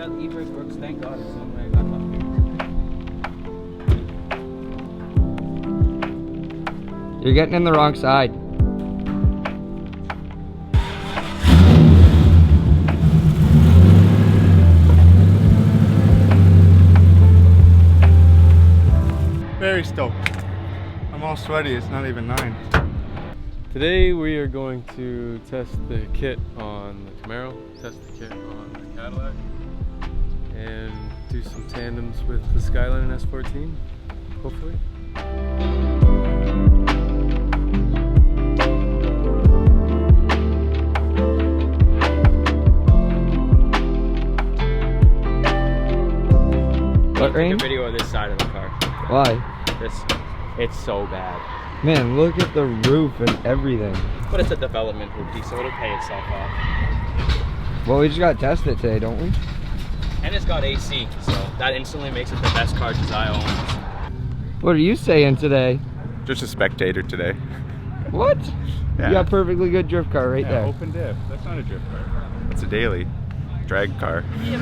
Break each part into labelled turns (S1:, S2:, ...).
S1: got e-brake works, thank God. It's the only way I got left.
S2: You're getting in the wrong side.
S3: Very stoked. I'm all sweaty, it's not even 9.
S4: Today we are going to test the kit on the Camaro, test the kit on the Cadillac, and do some tandems with the Skyline and S14, hopefully.
S2: What, Rain?
S1: Take a video of this side of the car.
S2: Why?
S1: It's so bad.
S2: Man, look at the roof and everything.
S1: But it's a development hoopty, so it'll pay itself off.
S2: Well, we just got to test it today, don't we?
S1: And it's got AC, so that instantly makes it the best car I own.
S2: What are you saying today?
S3: Just a spectator today.
S2: What?
S3: Yeah.
S2: You got a perfectly good drift car right there.
S3: Open diff. That's not a drift car. It's a daily drag car.
S1: Daily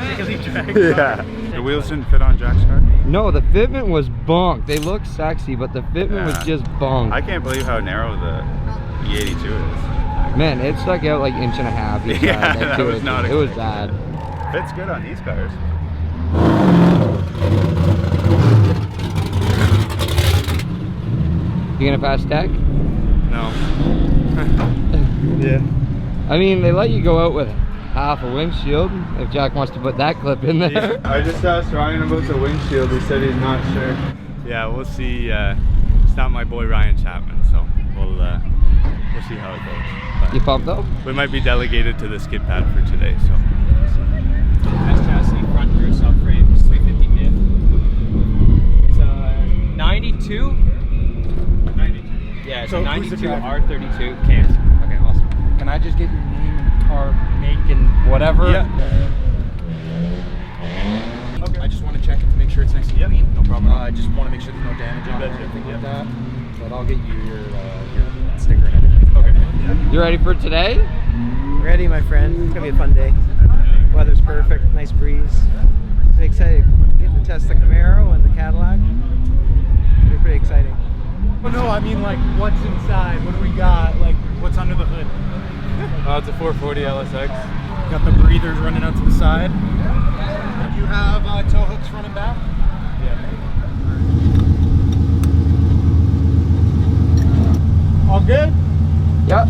S1: drag
S3: Yeah. The wheels didn't fit on Jack's car?
S2: No, the fitment was bunk. They look sexy, but the fitment was just bunk.
S3: I can't believe how narrow the E82 is.
S2: Man, it stuck out like 1.5 inches each
S3: Yeah,
S2: side.
S3: that was not
S2: It was
S3: expected.
S2: bad.
S3: Fits good on these cars.
S2: You gonna pass tech?
S3: No. Yeah.
S2: I mean, they let you go out with half a windshield if Jack wants to put that clip in there.
S3: I just asked Ryan about the windshield. He said he's not sure. Yeah, we'll see. It's not my boy Ryan Chapman, so we'll see how it goes. But
S2: You pumped though?
S3: we might be delegated to the skid pad for today, so.
S1: S chassis, front rear subframe, 350 diff. It's a 92.
S3: 92.
S1: Yeah, it's
S5: So
S1: a
S5: who's the
S1: 92
S5: driver?
S1: R32 cans.
S5: Okay, awesome. Can I just get your name and car make and whatever?
S3: Yeah.
S5: Okay. I just want to check it to make sure it's nice and clean.
S3: No problem.
S5: I just want to make sure there's no damage on it or
S3: Betcha.
S5: anything like
S3: Yeah.
S5: that. But I'll get you your sticker and everything.
S3: Okay.
S2: You ready for today?
S6: Ready, my friend. It's gonna be a fun day. Weather's perfect, nice breeze. Pretty excited getting to test the Camaro and the Cadillac. It's gonna be pretty exciting.
S5: Oh no, I mean like what's inside? What do we got? Like what's under the hood?
S4: It's a 440 LSX.
S5: Got the breathers running out to the side. You have tow hooks front and back?
S4: Yeah.
S5: All good?
S2: Yep.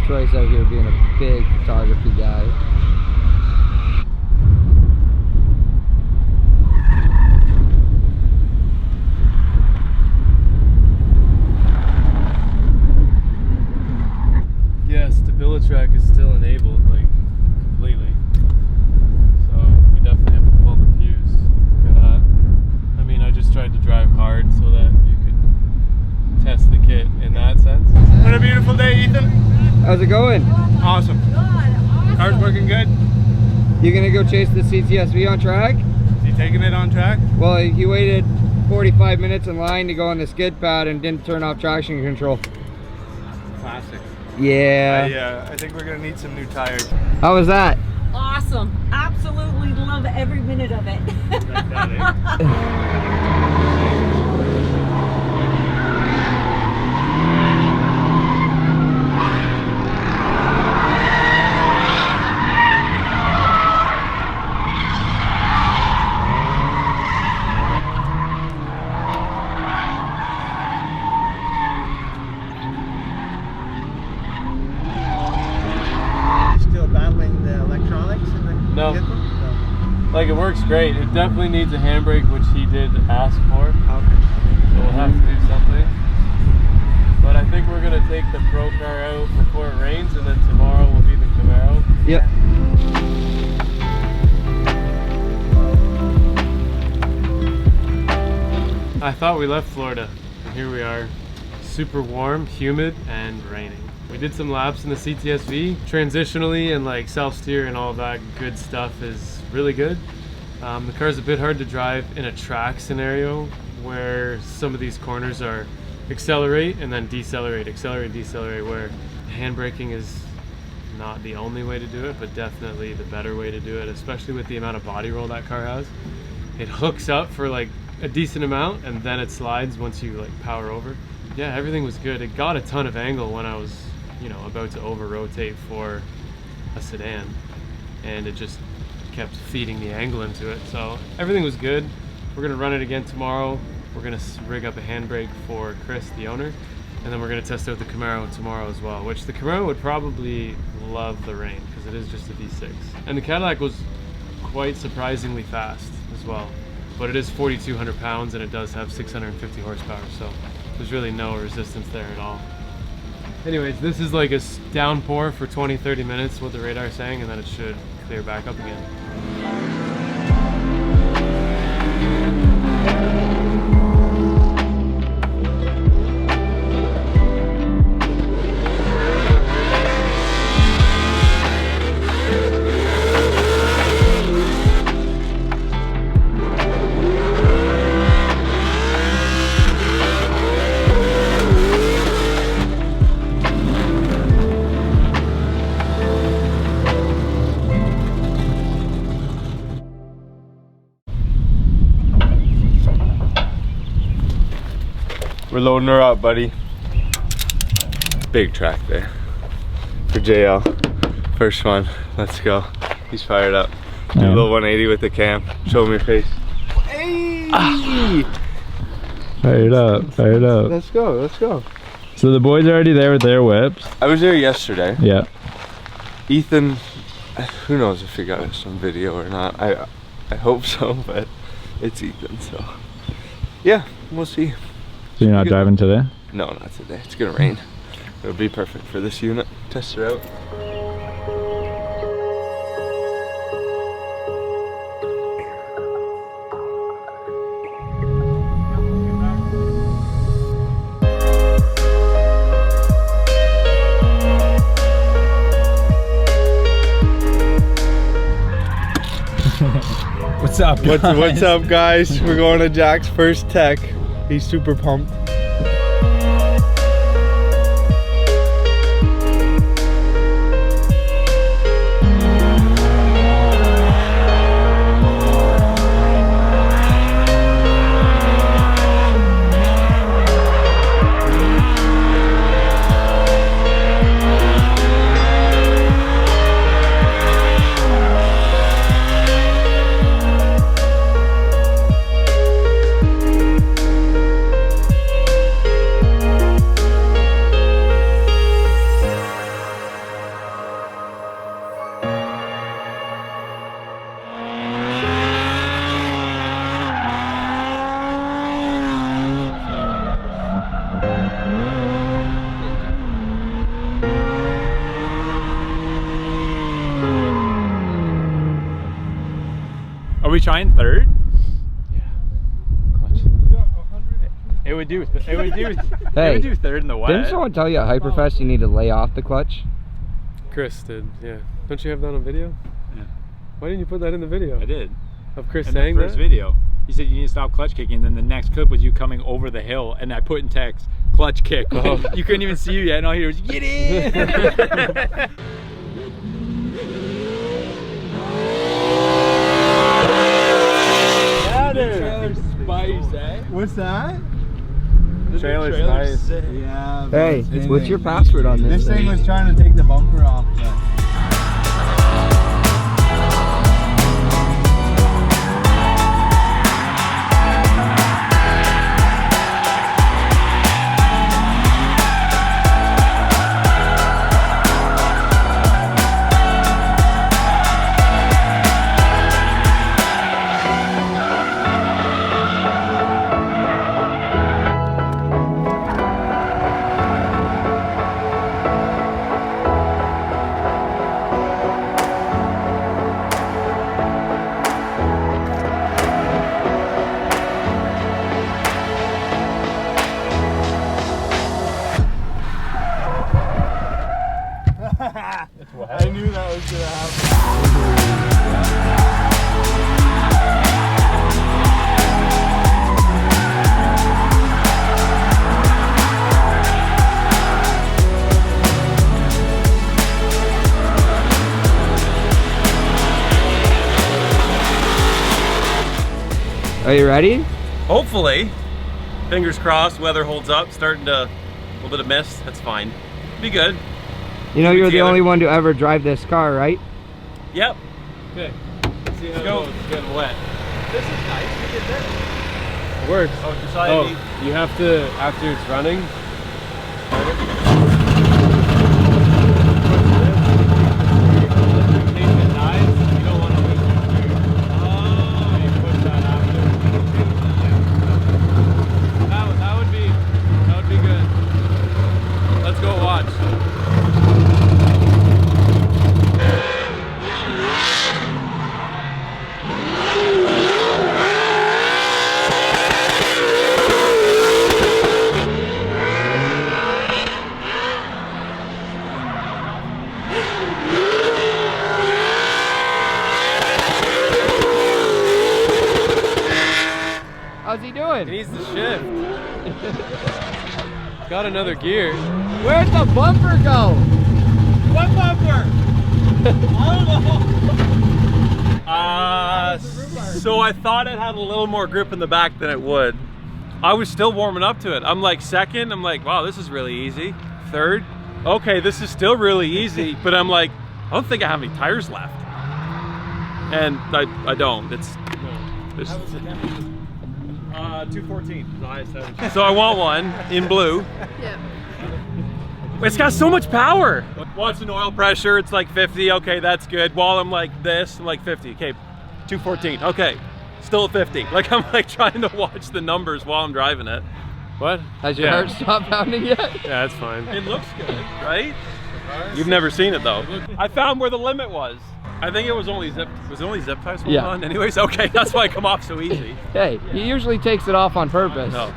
S2: Troy's out here being a big photography guy.
S4: Yes, the track is still enabled, like, completely. So we definitely have to pull the fuse for that. I mean, I just tried to drive hard so that you could test the kit in that sense.
S3: What a beautiful day, Ethan.
S2: How's it going?
S3: Awesome. Car's working good.
S2: You gonna go chase the CTSV on track?
S3: Is he taking it on track?
S2: Well, he waited 45 minutes in line to go on the skid pad and didn't turn off traction control.
S3: Classic.
S2: Yeah.
S3: I think we're gonna need some new tires.
S2: How was that?
S7: Awesome. Absolutely love every minute of it.
S6: Still battling the electronics in the
S4: No.
S6: vehicle? No.
S4: Like, it works great. It definitely needs a handbrake, which he did ask for.
S6: Okay.
S4: So we'll have to do something. But I think we're gonna take the Pro car out before it rains, and then tomorrow will be the Camaro.
S2: Yep.
S4: I thought we left Florida, and here we are. Super warm, humid, and raining. We did some laps in the CTSV. Transitionally and like self-steer and all that good stuff is really good. The car's a bit hard to drive in a track scenario where some of these corners are accelerate and then decelerate, accelerate, decelerate, where handbraking is not the only way to do it, but definitely the better way to do it, especially with the amount of body roll that car has. It hooks up for like a decent amount and then it slides once you like power over. Yeah, everything was good. It got a ton of angle when I was, you know, about to over rotate for a sedan, and it just kept feeding the angle into it. So everything was good. We're gonna run it again tomorrow. We're gonna rig up a handbrake for Chris, the owner, and then we're gonna test out the Camaro tomorrow as well, which the Camaro would probably love the rain because it is just a V6. And the Cadillac was quite surprisingly fast as well, but it is 4,200 pounds and it does have 650 horsepower, so there's really no resistance there at all. Anyways, this is like a downpour for 20-30 minutes, what the radar's saying, and then it should clear back up again.
S3: We're loading her up, buddy. Big track there for JL. First one. Let's go. He's fired up. Do a little 180 with the cam. Show him your face. Hey! Ah.
S8: Fired up, fired up.
S3: Let's go, let's go.
S8: So the boys are already there with their whips.
S3: I was there yesterday.
S8: Yeah.
S3: Ethan, who knows if he got us some video or not. I hope so, but it's Ethan, so yeah, we'll see.
S8: So you're not driving today?
S3: No, not today. It's gonna rain. It'll be perfect for this unit. Test her out.
S8: What's up, guys?
S3: What's up, guys? We're going to Jack's first tech. He's super pumped.
S8: Are we trying third?
S1: It would do third in the wet.
S2: Didn't someone tell you at Hyperfest you need to lay off the clutch?
S4: Chris did, yeah. Don't you have that on video?
S1: Yeah.
S4: Why didn't you put that in the video?
S1: I did.
S4: Of Chris
S1: In
S4: saying
S1: the first
S4: that?
S1: video.
S8: you said you need to stop clutch kicking, and then the next clip was you coming over the hill, and I put in text, clutch kick. You couldn't even see you yet, and all I hear was, get in!
S3: Spice, eh?
S5: What's that?
S3: Trailer spice.
S5: Yeah.
S2: Hey, what's your password on this?
S5: This thing was trying to take the bumper off. But... I knew that was gonna
S2: Are you ready?
S9: Hopefully. Fingers crossed, weather holds up, starting to, a little bit of mist, that's fine. Be good.
S2: You know you're the only one to ever drive this car, right?
S9: Yep.
S4: Okay.
S9: Let's go.
S4: It's getting wet.
S9: This is nice, we did this.
S4: It works.
S9: Oh, decided
S4: You have to, after it's running,
S2: How's he doing?
S4: it needs to shift. Got another gear.
S2: Where'd the bumper go?
S9: What bumper? I don't know. So I thought it had a little more grip in the back than it would. I was still warming up to it. I'm like second, I'm like, wow, this is really easy. Third, okay, this is still really easy, but I'm like, I don't think I have any tires left. And I don't. It's 214. So I want one in blue.
S7: Yeah.
S9: It's got so much power. Watch the oil pressure, it's like 50, okay, that's good. While I'm like this, I'm like 50, okay, 214, okay, still at 50. Like I'm like trying to watch the numbers while I'm driving it.
S4: What?
S2: Has your heart stopped pounding yet?
S4: Yeah, that's fine.
S9: It looks good, right? You've never seen it though. I found where the limit was. I think it was only zip ties going on anyways? Okay, that's why I come off so easy.
S2: Hey, he usually takes it off on purpose.
S9: No.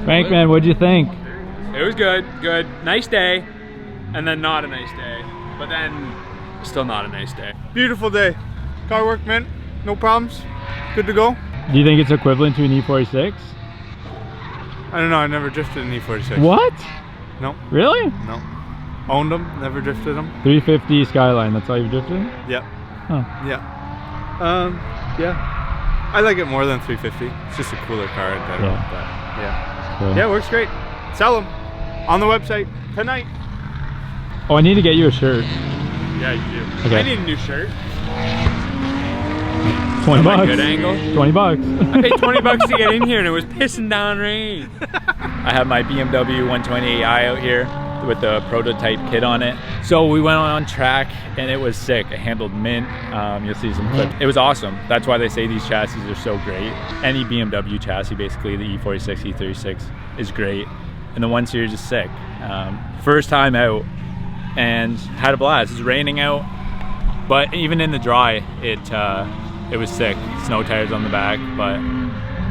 S8: Frank, man, what'd you think?
S1: It was good, good. Nice day, and then not a nice day, but then still not a nice day.
S3: Beautiful day. Car worked, man. No problems. Good to go.
S8: Do you think it's equivalent to an E46?
S3: I don't know. I never drifted an E46.
S8: What?
S3: No.
S8: Really?
S3: No. Owned them. Never drifted them.
S8: 350 Skyline, that's all you've drifted?
S3: Yeah.
S8: Huh.
S3: Yeah. Yeah. I like it more than 350. It's just a cooler car in general.
S8: Yeah.
S3: But yeah.
S8: Cool.
S3: Yeah, it works great. Sell them on the website tonight.
S8: Oh, I need to get you a shirt.
S1: Yeah, you do.
S8: Okay.
S1: I need a new shirt.
S8: 20
S1: Am I
S8: bucks.
S1: good angle?
S8: 20 bucks.
S1: I paid 20 bucks to get in here and it was pissing down rain.
S8: I have my BMW 128i out here with the prototype kit on it. So we went on track and it was sick. It handled mint. You'll see some clips. It was awesome. That's why they say these chassis are so great. Any BMW chassis, basically the E46, E36 is great. And the 1 Series is sick. First time out and had a blast. It's raining out, but even in the dry, it was sick. Snow tires on the back, but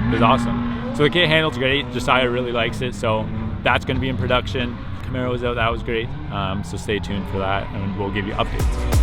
S8: it was awesome. So the kit handles great. Josiah really likes it, so that's going to be in production. Camaro was out, that was great. So stay tuned for that, and we'll give you updates.